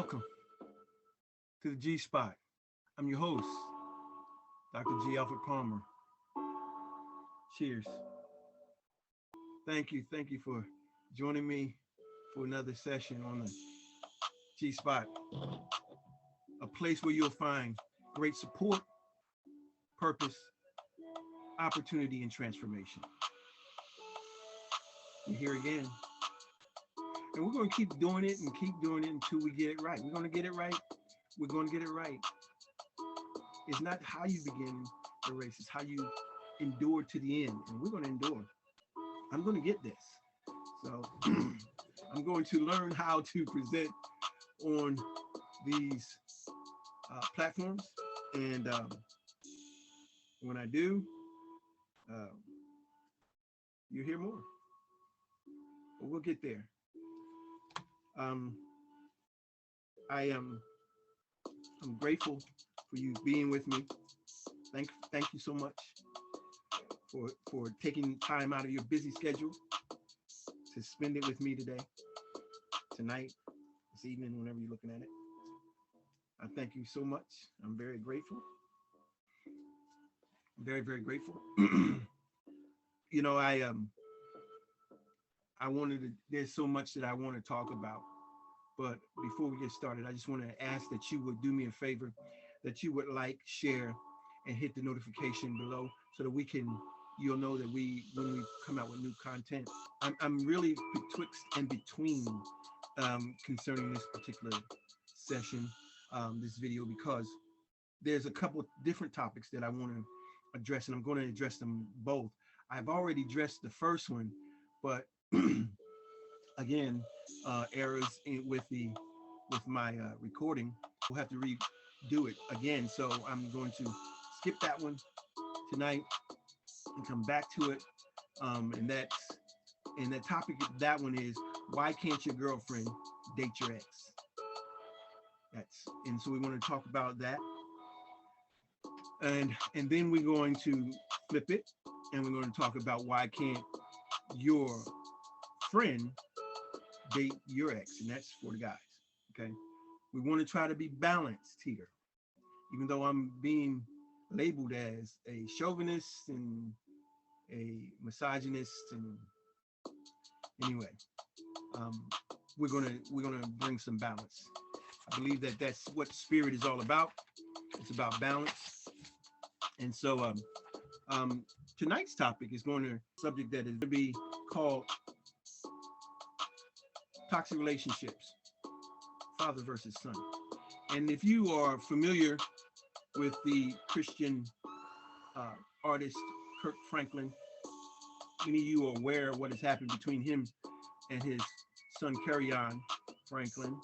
welcome to the G Spot. I'm your host, Dr. G. Alfred Palmer. Cheers. Thank you for joining me for another session on the G Spot, a place where you'll find great support, purpose, opportunity, and transformation. We're here again. And we're going to keep doing it and keep doing it until we get it right. We're going to get it right. We're going to get it right. It's not how you begin the race, it's how you endure to the end. And we're going to endure. I'm going to get this. So I'm going to learn how to present on these platforms. And when I do, you'll hear more. But we'll get there. I'm grateful for you being with me. Thank you so much for taking time out of your busy schedule to spend it with me today, tonight, this evening, whenever you're looking at it. I thank you so much. I'm very grateful. Very, very grateful. You know, I wanted to, there's so much that I want to talk about. But before we get started, I just want to ask that you would do me a favor, that you would like, share, and hit the notification below so that you'll know that when we come out with new content. I'm really betwixt and between concerning this particular session, this video, because there's a couple different topics that I want to address, and I'm going to address them both. I've already addressed the first one, but again, errors with my recording. We'll have to redo it again. So I'm going to skip that one tonight and come back to it. And the topic of that one is, why can't your girlfriend date your ex? And so we want to talk about that. And then we're going to flip it, and we're going to talk about why can't your friend date your ex, and that's for the guys. Okay, we want to try to be balanced here, even though I'm being labeled as a chauvinist and a misogynist. And anyway, we're gonna bring some balance. I believe that that's what spirit is all about. It's about balance. And so tonight's topic is subject that is going to be called toxic relationships, father versus son. And if you are familiar with the Christian artist Kirk Franklin, many of you are aware of what has happened between him and his son Kerrion Franklin,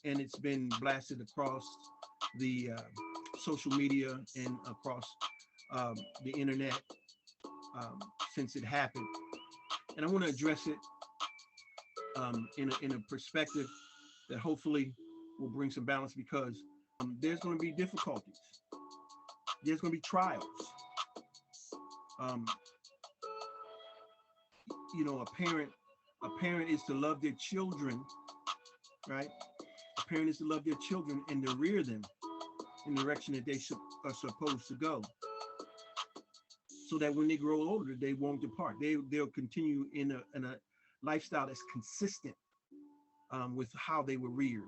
and it's been blasted across the social media and across the internet since it happened. And I want to address it in a perspective that hopefully will bring some balance, because there's going to be difficulties. There's going to be trials. You know, a parent is to love their children, right? A parent is to love their children and to rear them in the direction that they are supposed to go, so that when they grow older, they won't depart. They'll continue in a lifestyle that's consistent with how they were reared.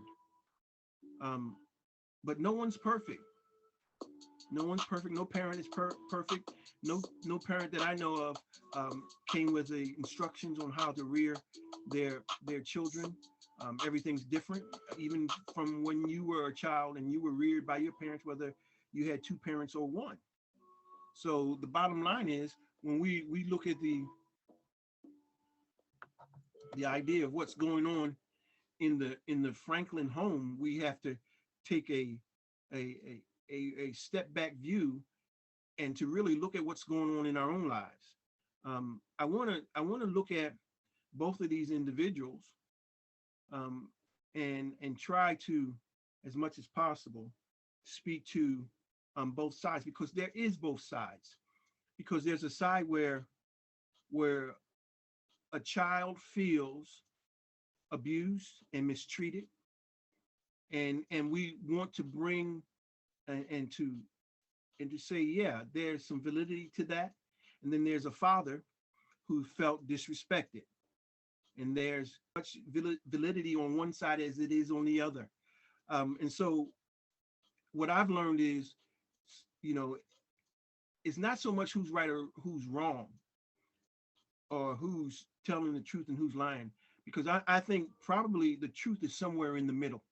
But no one's perfect. No one's perfect. No parent is perfect. No parent that I know of came with the instructions on how to rear their children. Everything's different, even from when you were a child and you were reared by your parents, whether you had two parents or one. So the bottom line is, when we look at the idea of what's going on in the Franklin home, we have to take a step back view and to really look at what's going on in our own lives. I want to look at both of these individuals and try to, as much as possible, speak to both sides, because there is both sides. Because there's a side where a child feels abused and mistreated, and we want to bring and to say, yeah, there's some validity to that. And then there's a father who felt disrespected, and there's much validity on one side as it is on the other. And so what I've learned is, you know, it's not so much who's right or who's wrong, or who's telling the truth and who's lying, because I think probably the truth is somewhere in the middle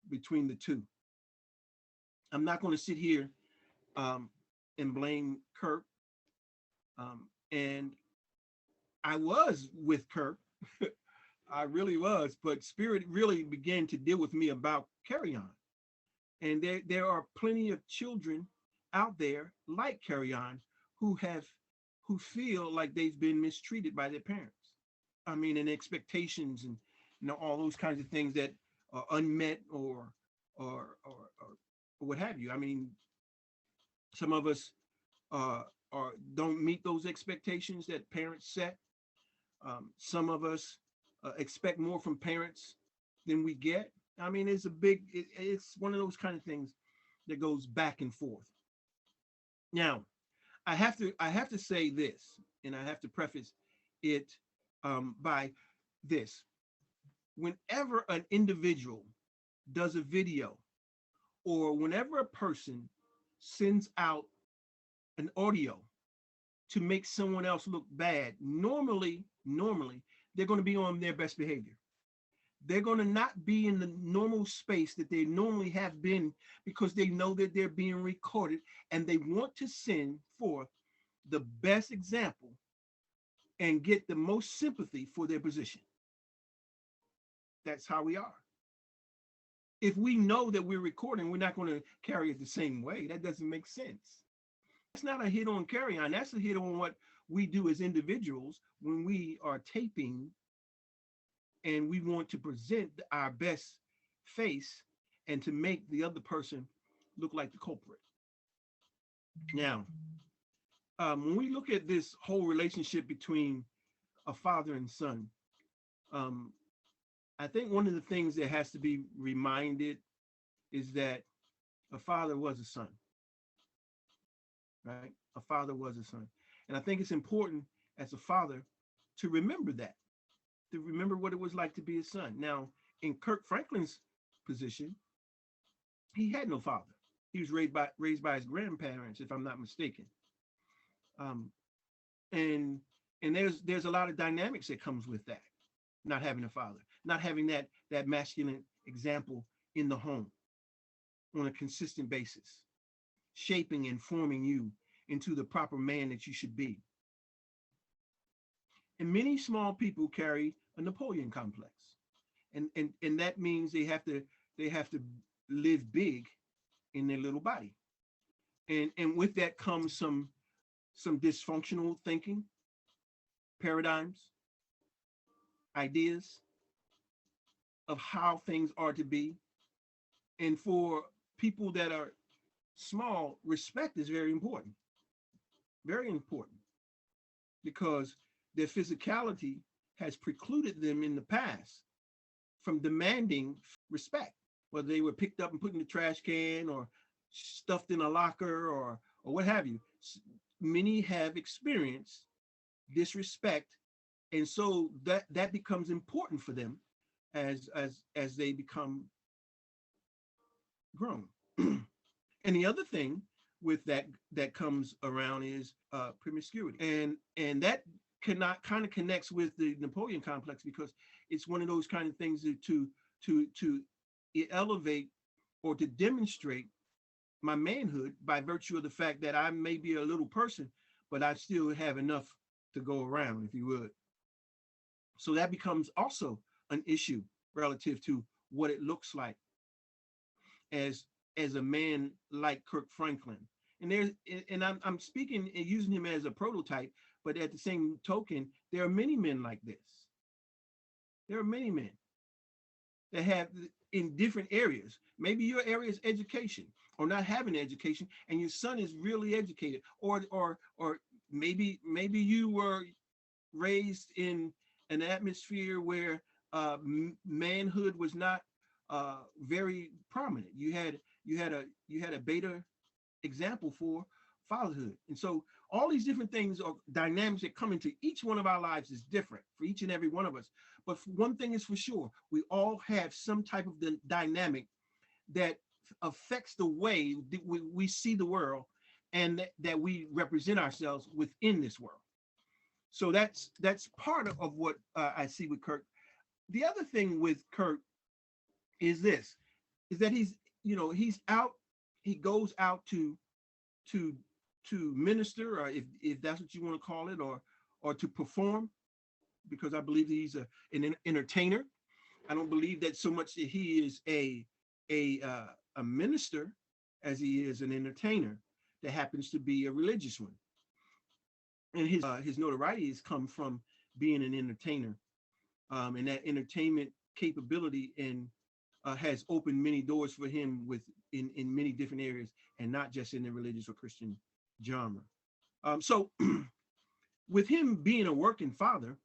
between the two. I'm not going to sit here um, and blame Kirk. And I was with Kirk. I really was, but Spirit really began to deal with me about Carry On. And there are plenty of children out there like Carry On who have who feel like they've been mistreated by their parents. I mean, and expectations and all those kinds of things that are unmet or what have you. I mean, some of us or don't meet those expectations that parents set. Some of us expect more from parents than we get. I mean, it's one of those kind of things that goes back and forth. Now, I have to say this, and I have to preface it by this. Whenever an individual does a video, or whenever a person sends out an audio to make someone else look bad, normally they're going to be on their best behavior. They're going to not be in the normal space that they normally have been, because they know that they're being recorded and they want to send forth the best example and get the most sympathy for their position. That's how we are. If we know that we're recording, we're not going to carry it the same way. That doesn't make sense. That's not a hit on Carry On. That's a hit on what we do as individuals when we are taping and we want to present our best face and to make the other person look like the culprit. Now, when we look at this whole relationship between a father and son, um, I think one of the things that has to be reminded is that a father was a son, right? A father was a son. And I think it's important as a father to remember that, to remember what it was like to be a son. Now, in Kirk Franklin's position, he had no father. He was raised by his grandparents, if I'm not mistaken. Um, and and there's a lot of dynamics that comes with that, not having a father, not having that masculine example in the home on a consistent basis, shaping and forming you into the proper man that you should be. And many small people carry a Napoleon complex. And that means they have to live big in their little body. And with that comes some dysfunctional thinking, paradigms, ideas of how things are to be. And for people that are small, respect is very important, because their physicality has precluded them in the past from demanding respect, whether they were picked up and put in the trash can or stuffed in a locker or what have you. Many have experienced disrespect, and so that becomes important for them as they become grown. And the other thing with that comes around is promiscuity, and that cannot kind of connects with the Napoleon complex, because it's one of those kind of things that to elevate or to demonstrate my manhood by virtue of the fact that I may be a little person, but I still have enough to go around, if you would. So that becomes also an issue relative to what it looks like as as a man like Kirk Franklin. And I'm speaking and using him as a prototype, but at the same token, there are many men like this. There are many men that have in different areas. Maybe your area is education or not having education, and your son is really educated, or maybe you were raised in an atmosphere where manhood was not very prominent. You had a beta example for fatherhood. And so all these different things or dynamics that come into each one of our lives is different for each and every one of us. But one thing is for sure, we all have some type of the dynamic that affects the way that we see the world and that we represent ourselves within this world. So that's part of what I see with Kirk. The other thing with Kirk is this, is that he's out, he goes out to to minister, or if that's what you want to call it, or to perform, because I believe he's an entertainer. I don't believe that so much that he is a minister as he is an entertainer that happens to be a religious one. And his notoriety has come from being an entertainer, and that entertainment capability and has opened many doors for him in many different areas, and not just in the religious or Christian genre. So with him being a working father,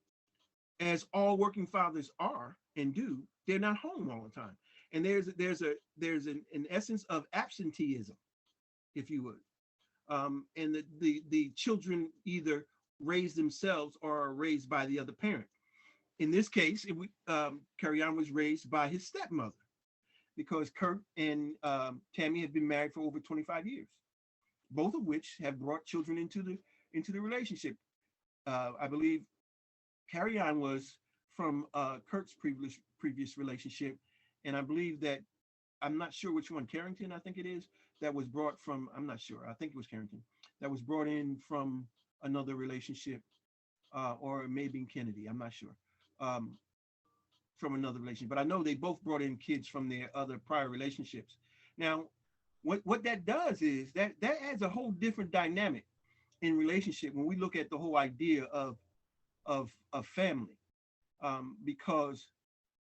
as all working fathers are and do, they're not home all the time. And there's an essence of absenteeism, if you would. And the children either raise themselves or are raised by the other parent. In this case, Kerry-Ann was raised by his stepmother, because Kirk and Tammy have been married for over 25 years, both of which have brought children into the relationship. I believe Kerry-Ann was from Kirk's previous relationship, and I believe that, I'm not sure which one, Carrington, I think it is, that was brought from, I'm not sure, I think it was Carrington, that was brought in from another relationship, or maybe Kennedy, I'm not sure, from another relationship. But I know they both brought in kids from their other prior relationships. Now, what that does is that adds a whole different dynamic in relationship when we look at the whole idea of family, because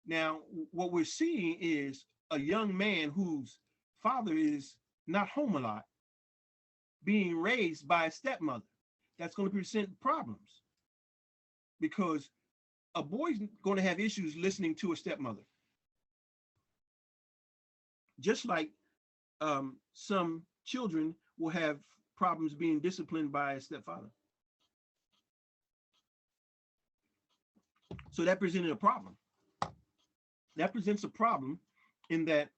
now what we're seeing is a young man whose father is not home a lot, being raised by a stepmother. That's going to present problems, because a boy's going to have issues listening to a stepmother, just like some children will have problems being disciplined by a stepfather. So that presented a problem. That presents a problem in that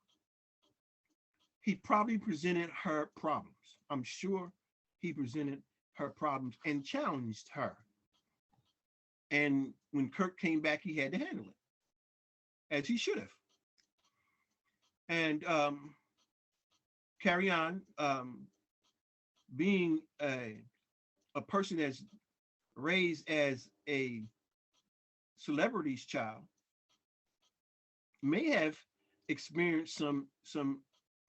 he probably presented her problems. I'm sure he presented her problems and challenged her. And when Kirk came back, he had to handle it, as he should have. And Kerry-Ann, being a person that's raised as a celebrity's child, may have experienced some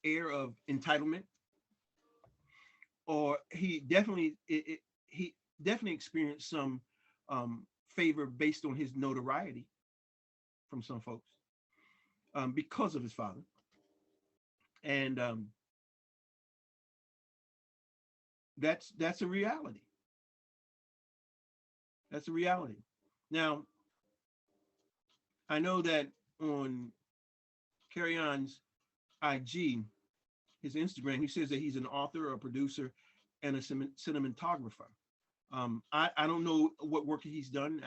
air of entitlement, or he definitely experienced some favor based on his notoriety from some folks, because of his father. And that's a reality. That's a reality. Now, I know that on Kerry-Ann's IG, his Instagram, he says that he's an author, a producer, and a cinematographer. I don't know what work he's done.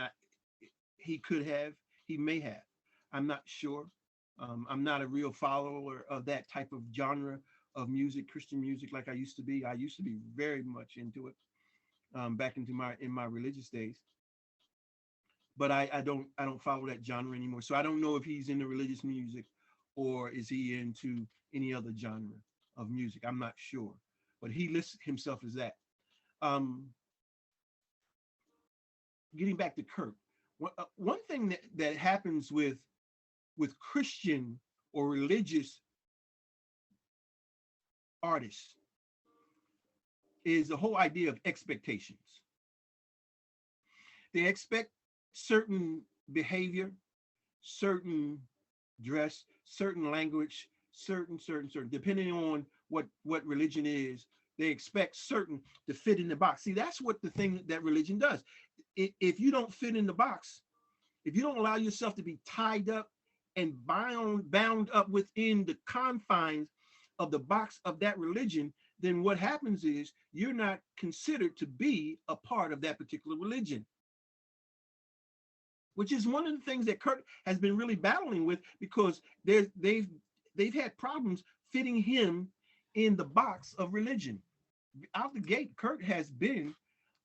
He could have, he may have. I'm not sure. I'm not a real follower of that type of genre of music, Christian music, like I used to be. I used to be very much into it, back in my religious days. But I don't follow that genre anymore. So I don't know if he's into religious music or is he into any other genre of music. I'm not sure. But he lists himself as that. Getting back to Kirk, one thing that happens with Christian or religious artists is the whole idea of expectations. They expect certain behavior, certain dress, certain language, certain, depending on what religion is, they expect certain to fit in the box. See, that's what the thing that religion does. If you don't fit in the box, if you don't allow yourself to be tied up and bound up within the confines of the box of that religion, then what happens is you're not considered to be a part of that particular religion, which is one of the things that Kurt has been really battling with, because they've had problems fitting him in the box of religion. Out the gate, Kurt has been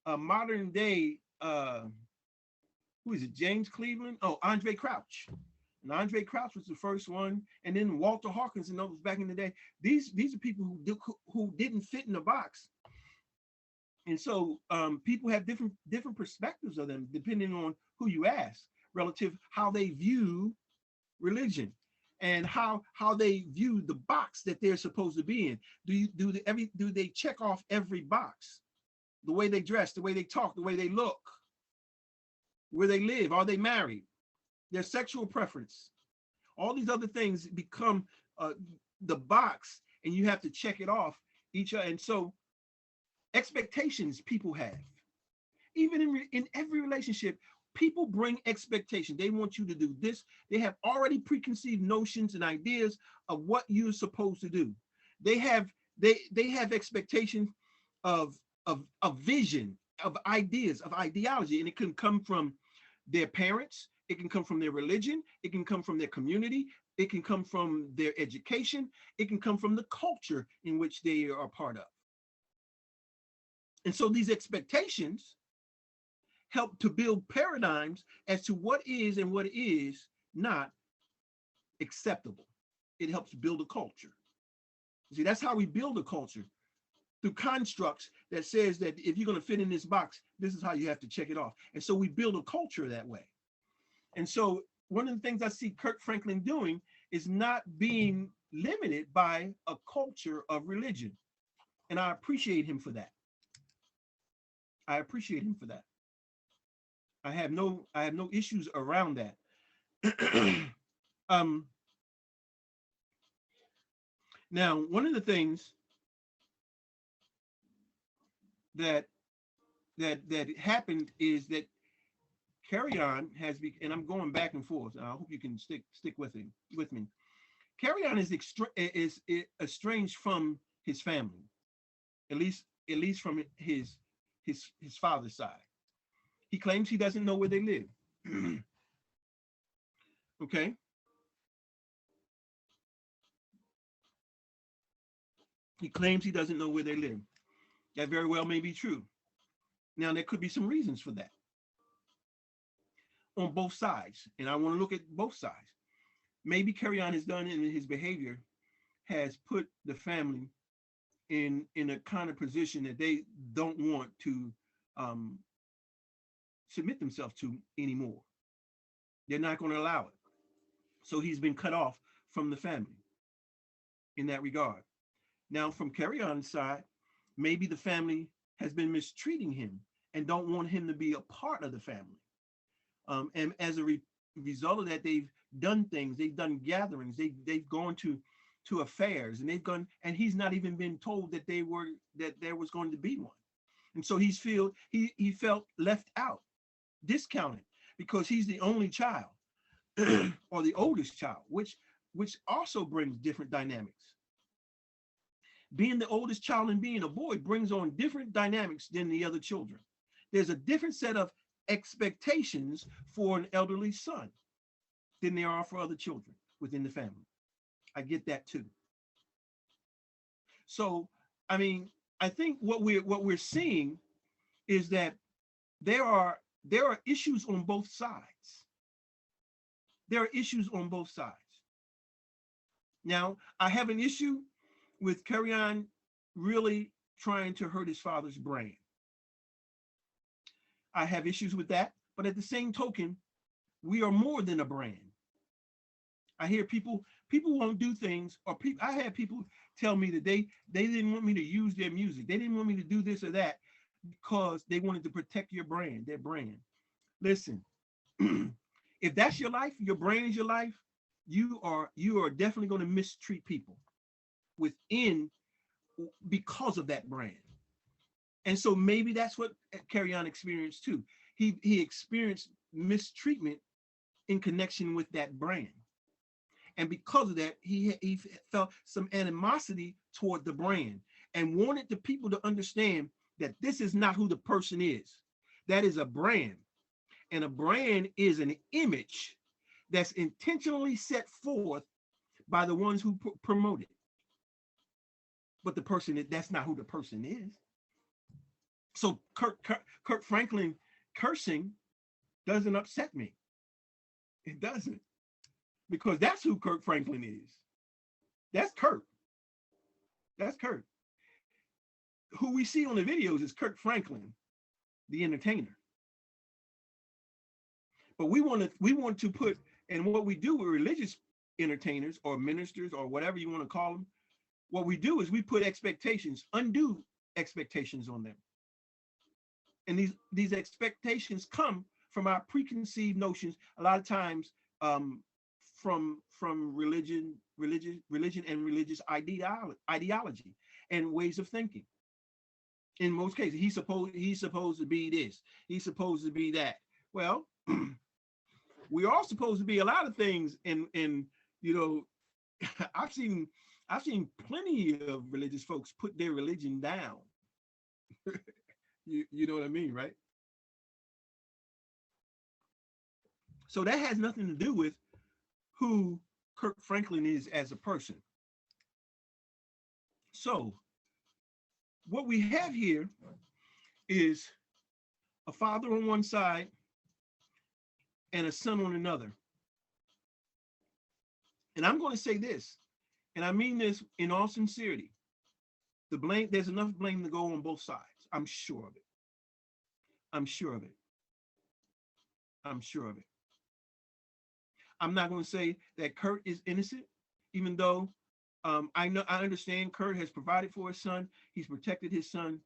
a modern day who is it? James Cleveland? Oh, Andre Crouch. And Andre Crouch was the first one, and then Walter Hawkins and those back in the day. These are people who didn't fit in the box, and so people have different perspectives of them depending on who you ask, relative how they view religion and how they view the box that they're supposed to be in. Do they check off every box? The way they dress, the way they talk, the way they look, where they live, are they married, their sexual preference, all these other things become the box, and you have to check it off each other. And so expectations people have, even in every relationship, people bring expectations. They want you to do this. They have already preconceived notions and ideas of what you're supposed to do. They have expectations of vision, of ideas, of ideology, and it can come from their parents, it can come from their religion, it can come from their community, it can come from their education, it can come from the culture in which they are part of. And so these expectations help to build paradigms as to what is and what is not acceptable. It helps build a culture. See, that's how we build a culture, through constructs that says that if you're going to fit in this box, this is how you have to check it off. And so we build a culture that way. And so one of the things I see Kirk Franklin doing is not being limited by a culture of religion. And I appreciate him for that. I appreciate him for that. I have no issues around that. Now, one of the things that happened is that Kerrion has been, and I'm going back and forth. I hope you can stick with me. Kerrion is estranged from his family, at least from his father's side. He claims he doesn't know where they live. Okay. He claims he doesn't know where they live. That very well may be true. Now, there could be some reasons for that on both sides, and I want to look at both sides. Maybe Kerrion has done in his behavior has put the family in a kind of position that they don't want to submit themselves to anymore. They're not going to allow it. So he's been cut off from the family in that regard. Now, from Kerrion's side, maybe the family has been mistreating him and don't want him to be a part of the family. And as a result of that, they've done things, they've done gatherings, they've gone to affairs, and they've gone, and he's not even been told that there was going to be one. And so he felt left out, discounted, because he's the only child or the oldest child, which also brings different dynamics. Being the oldest child and being a boy brings on different dynamics than the other children. There's a different set of expectations for an elderly son than there are for other children within the family. I get that too. So, I mean, I think what we're seeing is that there are issues on both sides. There are issues on both sides. Now, I have an issue with Kerrion really trying to hurt his father's brand. I have issues with that, but at the same token, we are more than a brand. I hear people won't do things, or I had people tell me that they didn't want me to use their music. They didn't want me to do this or that because they wanted to protect their brand. Listen, if that's your life, your brand is your life, you are definitely going to mistreat people because of that brand. And so maybe that's what Kerrion experienced too. He experienced mistreatment in connection with that brand. And because of that, he felt some animosity toward the brand and wanted the people to understand that this is not who the person is. That is a brand. And a brand is an image that's intentionally set forth by the ones who promote it. But the person, that's not who the person is. So Kirk Franklin cursing doesn't upset me. It doesn't. Because that's who Kirk Franklin is. That's Kirk. That's Kirk. Who we see on the videos is Kirk Franklin, the entertainer. But we want to put, and what we do with religious entertainers or ministers or whatever you want to call them, what we do is we put expectations, undue expectations on them. And these expectations come from our preconceived notions, a lot of times from religion and religious ideology and ways of thinking. In most cases, he's supposed to be this, he's supposed to be that. Well, we are supposed to be a lot of things, and you know, I've seen plenty of religious folks put their religion down. You know what I mean, right? So that has nothing to do with who Kirk Franklin is as a person. So what we have here is a father on one side and a son on another. And I'm going to say this, and I mean this in all sincerity. There's enough blame to go on both sides. I'm sure of it. I'm sure of it. I'm sure of it. I'm not going to say that Kurt is innocent, even though I understand Kurt has provided for his son. He's protected his son.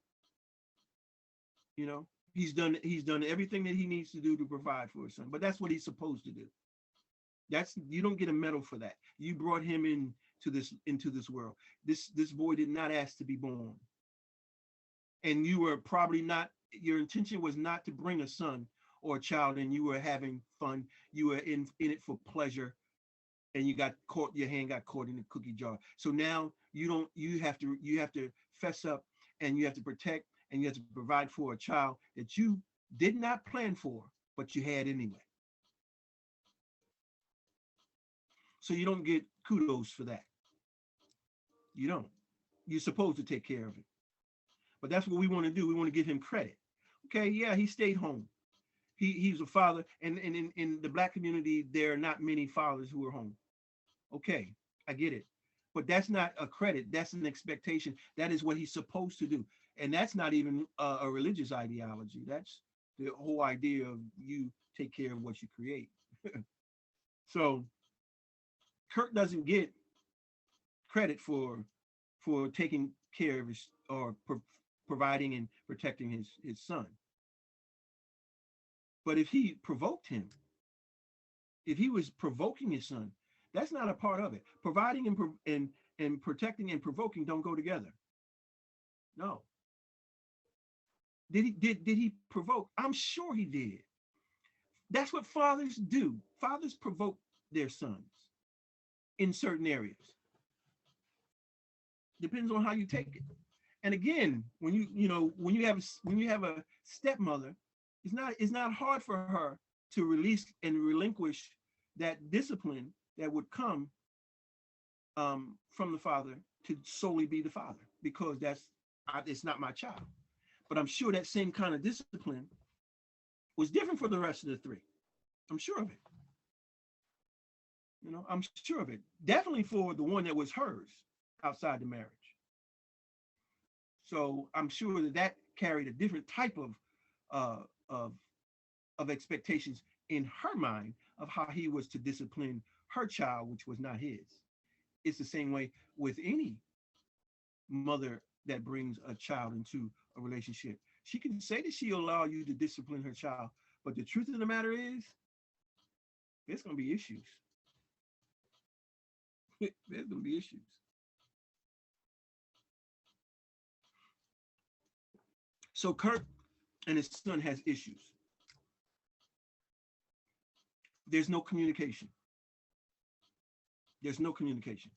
You know, he's done everything that he needs to do to provide for his son. But that's what he's supposed to do. You don't get a medal for that. You brought him into this world. This boy did not ask to be born. And you were probably not, your intention was not to bring a son or a child, and you were having fun. You were in it for pleasure, and you got caught, your hand got caught in the cookie jar. So now you have to fess up, and you have to protect, and you have to provide for a child that you did not plan for, but you had anyway. So you don't get kudos for that. You don't. You're supposed to take care of it. But that's what we want to do. We want to give him credit. Okay, yeah, he stayed home. He's a father, and in the Black community, there are not many fathers who are home. Okay, I get it. But that's not a credit. That's an expectation. That is what he's supposed to do. And that's not even a religious ideology. That's the whole idea of you take care of what you create. So Kirk doesn't get credit for taking care of his, or providing and protecting his son. But if he provoked him, if he was provoking his son, that's not a part of it. Providing and protecting and provoking don't go together. No. Did he provoke? I'm sure he did. That's what fathers do. Fathers provoke their sons in certain areas. Depends on how you take it. And again, when you have a stepmother, it's not hard for her to release and relinquish that discipline that would come from the father to solely be the father, because it's not my child. But I'm sure that same kind of discipline was different for the rest of the three. I'm sure of it. You know, I'm sure of it. Definitely for the one that was hers outside the marriage. So I'm sure that carried a different type of expectations in her mind of how he was to discipline her child, which was not his. It's the same way with any mother that brings a child into a relationship. She can say that she'll allow you to discipline her child, but the truth of the matter is, there's going to be issues. There's going to be issues. So Kirk and his son has issues. There's no communication. There's no communication.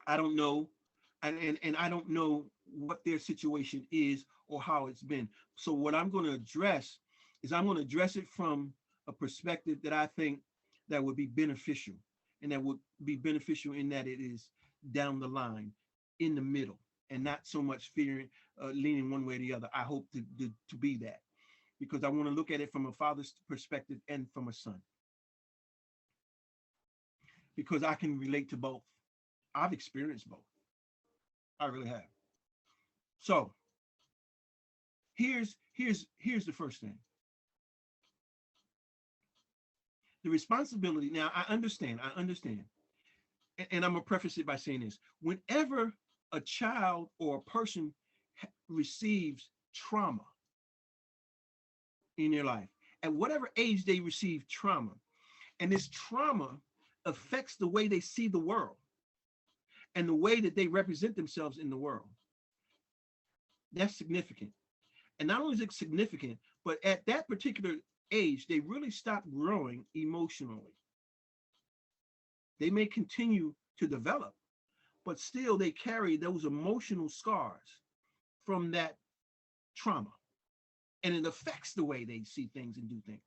I don't know, and I don't know what their situation is or how it's been. So what I'm going to address is I'm going to address it from a perspective that I think that would be beneficial, and that would be beneficial in that it is down the line, in the middle, and not so much fearing, leaning one way or the other. I hope to be that, because I want to look at it from a father's perspective and from a son, because I can relate to both. I've experienced both. I really have. So here's the first thing. The responsibility. Now I understand. And I'm gonna preface it by saying this. Whenever a child or a person receives trauma in their life, at whatever age they receive trauma, and this trauma affects the way they see the world and the way that they represent themselves in the world, that's significant. And not only is it significant, but at that particular age, they really stop growing emotionally. They may continue to develop, but still they carry those emotional scars from that trauma. And it affects the way they see things and do things.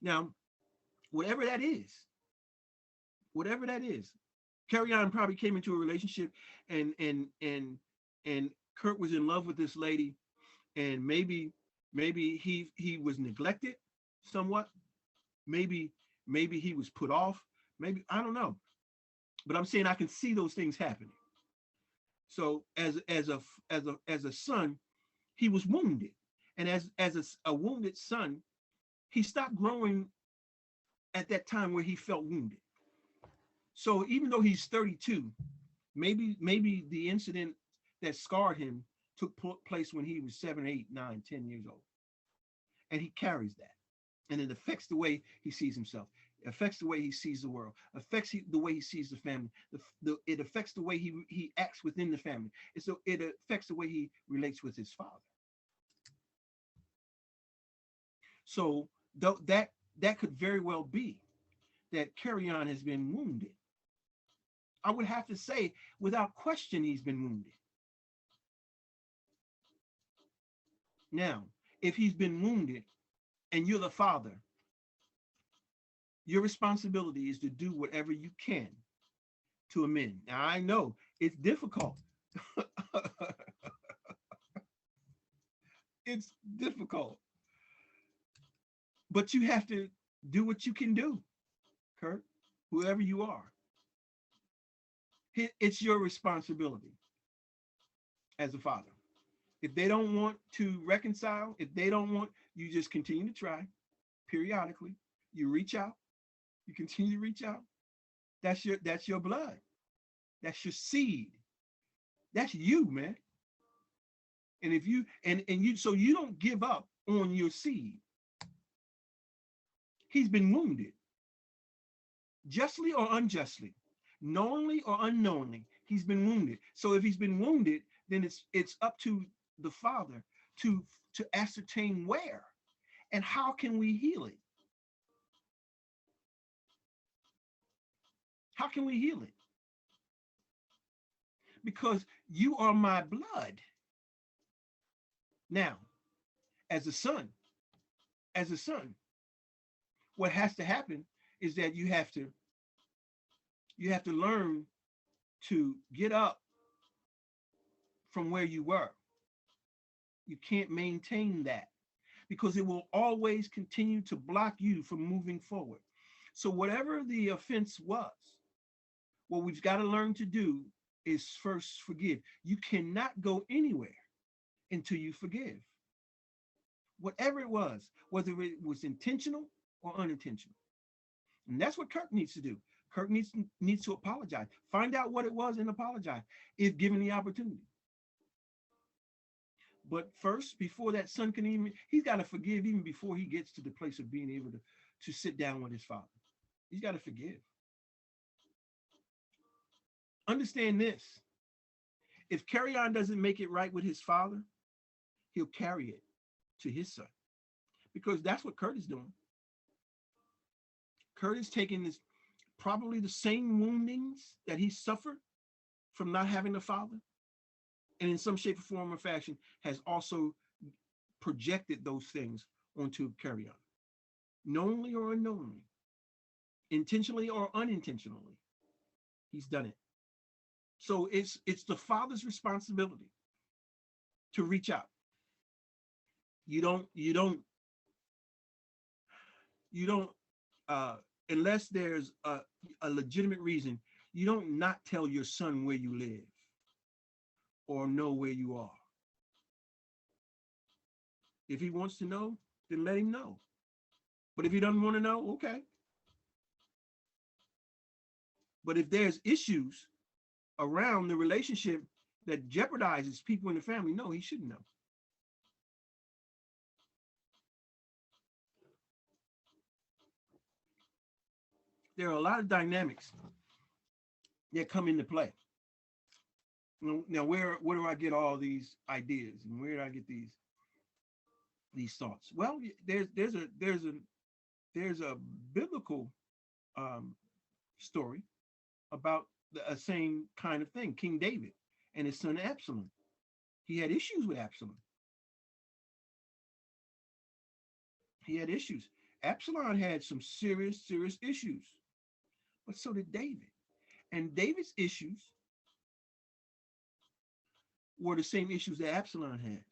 Now, whatever that is, whatever that is, Carrie-Anne probably came into a relationship, and Kurt was in love with this lady, and maybe he was neglected somewhat. Maybe he was put off. Maybe, I don't know. But I'm saying I can see those things happening. So as a son, he was wounded, and as a wounded son, he stopped growing at that time where he felt wounded. So even though he's 32, maybe the incident that scarred him took place when he was 7, 8, 9, 10 years old, and he carries that, and it affects the way he sees himself, affects the way he sees the world, affects the way he sees the family. It affects the way he acts within the family. And so it affects the way he relates with his father. So that could very well be that Carrie-Anne has been wounded. I would have to say, without question, he's been wounded. Now, if he's been wounded and you're the father, your responsibility is to do whatever you can to amend. Now, I know it's difficult. It's difficult. But you have to do what you can do, Kurt, whoever you are. It's your responsibility as a father. If they don't want to reconcile, if they don't want, you just continue to try periodically. You reach out, you continue to reach out. That's your blood. That's your seed. That's you, man. And if you and you so you don't give up on your seed. He's been wounded, justly or unjustly, knowingly or unknowingly. He's been wounded. So if he's been wounded, then it's up to the father to ascertain where and how can we heal it. How can we heal it? Because you are my blood. Now, as a son, what has to happen is that you have to learn to get up from where you were. You can't maintain that because it will always continue to block you from moving forward. So whatever the offense was, what we've got to learn to do is first forgive. You cannot go anywhere until you forgive. Whatever it was, whether it was intentional or unintentional. And that's what Kirk needs to do. Kirk needs to apologize. Find out what it was and apologize if given the opportunity. But first, before that son can even, he's got to forgive even before he gets to the place of being able to sit down with his father. He's got to forgive. Understand this. If Carrie-Anne doesn't make it right with his father, he'll carry it to his son. Because that's what Kurt is doing. Kurt is taking this, probably the same woundings that he suffered from not having a father, and in some shape, or form, or fashion, has also projected those things onto Carrion, knowingly or unknowingly, intentionally or unintentionally. He's done it. So it's the father's responsibility to reach out. You don't unless there's a legitimate reason, you don't not tell your son where you live or know where you are. If he wants to know, then let him know. But if he doesn't want to know, okay. But if there's issues around the relationship that jeopardizes people in the family, no, he shouldn't know. There are a lot of dynamics that come into play. Now, where do I get all these ideas, and where do I get these thoughts? Well, there's a biblical story about a same kind of thing. King David and his son Absalom. He had issues with Absalom. He had issues. Absalom had some serious issues, but so did David. And David's issues were the same issues that Absalom had.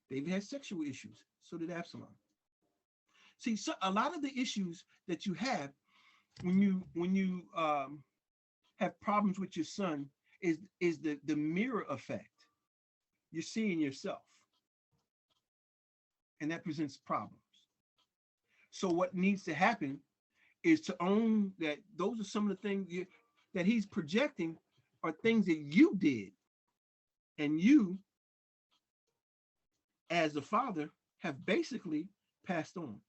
David had sexual issues, so did Absalom. See, so a lot of the issues that you have when you have problems with your son is the mirror effect. You're seeing yourself, and that presents problems. So what needs to happen is to own that those are some of the things that he's projecting are things that you did, and you, as a father, have basically passed on.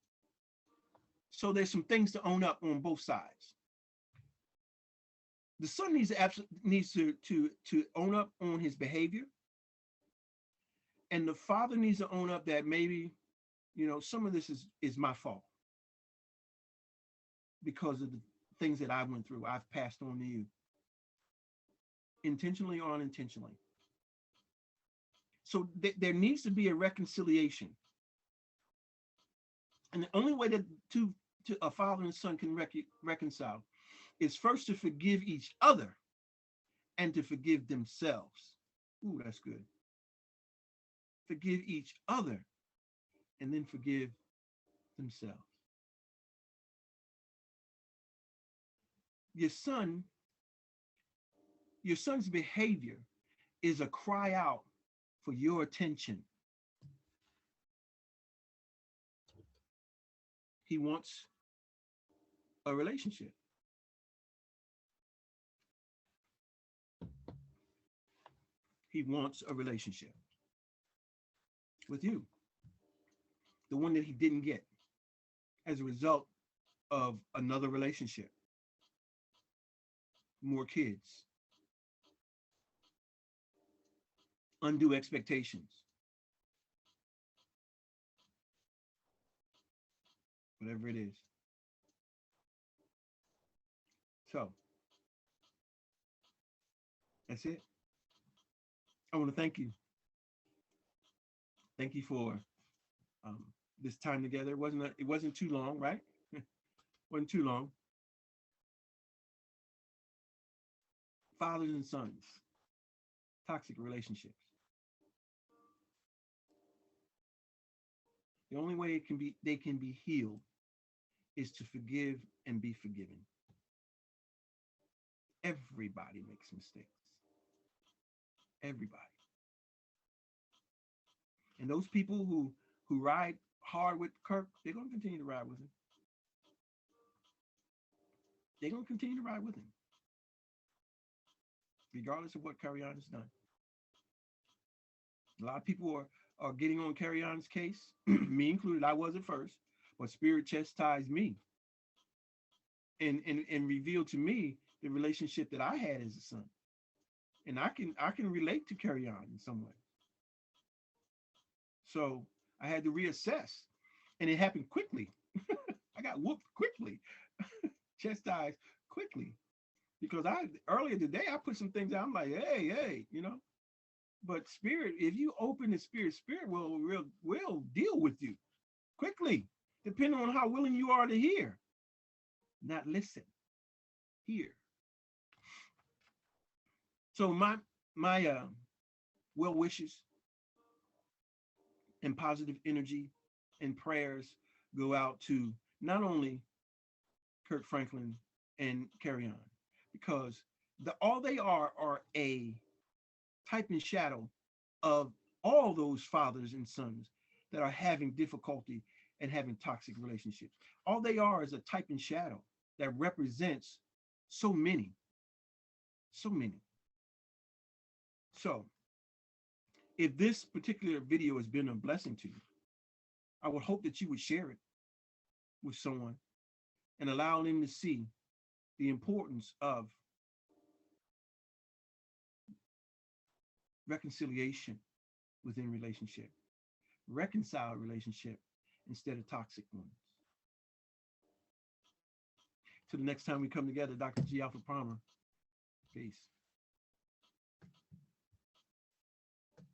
So there's some things to own up on both sides. The son needs to own up on his behavior, and the father needs to own up that maybe, some of this is my fault because of the things that I went through. I've passed on to you, intentionally or unintentionally. So there needs to be a reconciliation, and the only way that to a father and son can reconcile is first to forgive each other and to forgive themselves. Ooh, that's good. Forgive each other and then forgive themselves. Your son's behavior is a cry out for your attention. He wants a relationship. He wants a relationship with you, the one that he didn't get as a result of another relationship, more kids, undue expectations, whatever it is. So that's it. I want to thank you. Thank you for this time together. It wasn't too long, right? Wasn't too long. Fathers and sons, toxic relationships. The only way they can be healed is to forgive and be forgiven. Everybody makes mistakes. Everybody. And those people who ride hard with Kirk, they're going to continue to ride with him. They're going to continue to ride with him, regardless of what Carrion has done. A lot of people are getting on Carrion's case, me included. I was at first, but Spirit chastised me and revealed to me the relationship that I had as a son. And I can relate to Carrion in some way. So I had to reassess, and it happened quickly. I got whooped quickly, chastised quickly. Because I earlier today I put some things out. I'm like, hey, you know. But spirit, if you open the spirit, spirit will deal with you quickly, depending on how willing you are to hear, not listen, hear. So my well wishes and positive energy and prayers go out to not only Kirk Franklin and Carry On, because all they are a type and shadow of all those fathers and sons that are having difficulty and having toxic relationships. All they are is a type and shadow that represents so many, so many. So if this particular video has been a blessing to you, I would hope that you would share it with someone and allow them to see the importance of reconciliation within relationship, reconcile relationship instead of toxic ones. Till the next time we come together, Dr. G. Alpha Palmer. Peace.